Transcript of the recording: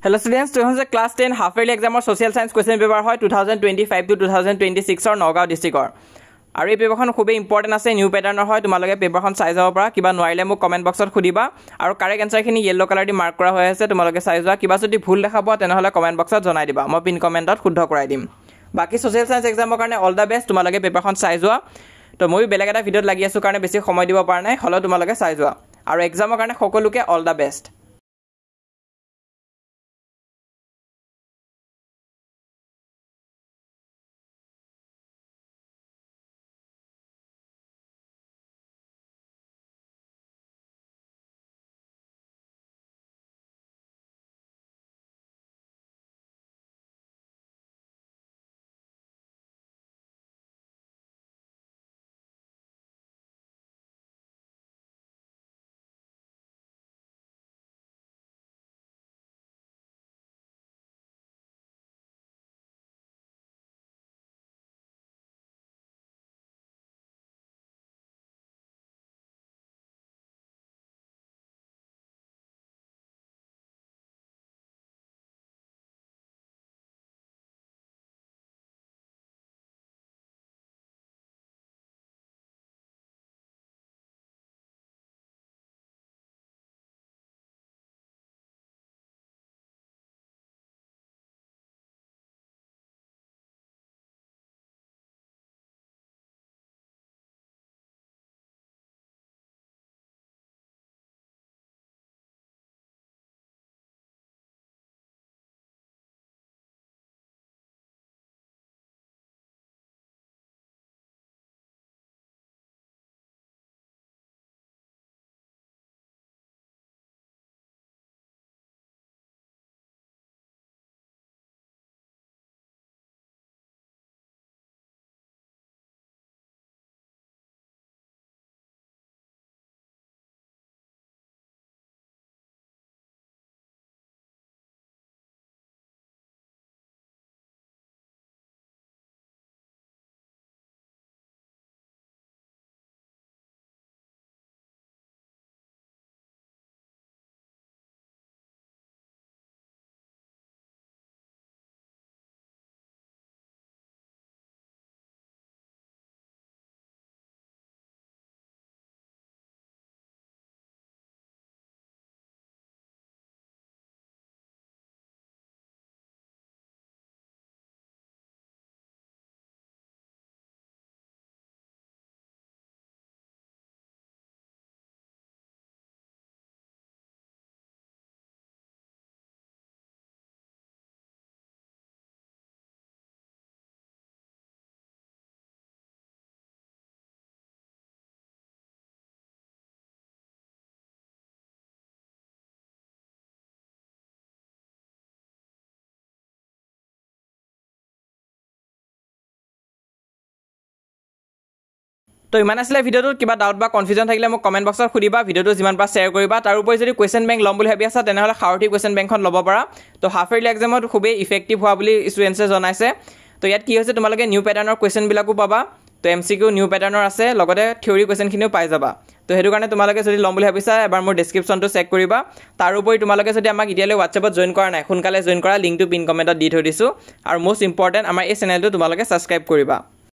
Hello students, to the class 10 half yearly exam or social science question paper hoy 2025 to 2026 or Nagaon district or আৰু এই পেপাৰখন খুবই important আছে new প্যাটাৰ্নৰ হয় তোমালোকে পেপাৰখন চাই যাব পৰা কিবা নোৱাৰিলে মোক কমেন্ট বক্সত খুদিবা আৰু কাৰেক্ট আনসাৰখিনি ইয়েলো কালাৰ দি মাৰ্ক কৰা হৈ আছে তোমালোকে চাই যোৱা কিবা যদি ভুল দেখা পোৱা তেনেহলে কমেন্ট বক্সত জনাই দিবা মই পিন কমেন্টত শুদ্ধ কৰাই দিম বাকি সোশ্যাল সায়েন্স এক্সামৰ কাৰণে অল দা বেষ্ট তোমালোকে পেপাৰখন চাই যোৱা তো মই বেলেগ এটা ভিডিওত লাগি আছো কাৰণে বেছি সময় দিব পৰা নাই হলো তোমালোকে চাই যোৱা আৰু এক্সামৰ কাৰণে সকলোকে অল দা বেষ্ট তো ইমান আসলে ভিডিওটো কিবা ডাউট বা কনফিউজন থাকিলে মোক কমেন্ট বক্সত খুদিবা ভিডিওটো যিমান পাৰা শেয়াৰ কৰিবা তাৰ উপৰি যদি কোৱেশ্চন বেংক লম বুলি ভাবি আছা তেনেহলে খাউটি কোৱেশ্চন বেংকখন ল'ব পাৰা তো হাফ ইয়াৰলি এক্সামত খুবেই ইফেক্টিভ হোৱা বুলি ষ্টুডেন্টছে জনাইছে তো ইয়াত কি হৈছে তোমালোকে নিউ প্যাটাৰ্নৰ কোৱেশ্চন বিলাকো পাবা তো এমসিকিউ নিউ প্যাটাৰ্নৰ আছে লগতে থিওৰি কোৱেশ্চনখিনিও পাই যাবা তো হেতু কাৰণে তোমালোকে যদি লম বুলি ভাবিছা এবাৰ মোৰ ডেসক্ৰিপচনটো চেক কৰিবা তাৰ উপৰি তোমালোকে যদি আমাক ইতিয়ালৈ WhatsAppত জয়েন কৰা নাই সোনকালে জয়েন কৰা লিংকটো পিন কমেন্টত দি থৈ দিছো আৰু মোষ্ট ইম্পৰ্টেন্ট আমাৰ এই চেনেলটো তোমালোকে সাবস্ক্ৰাইব কৰিবা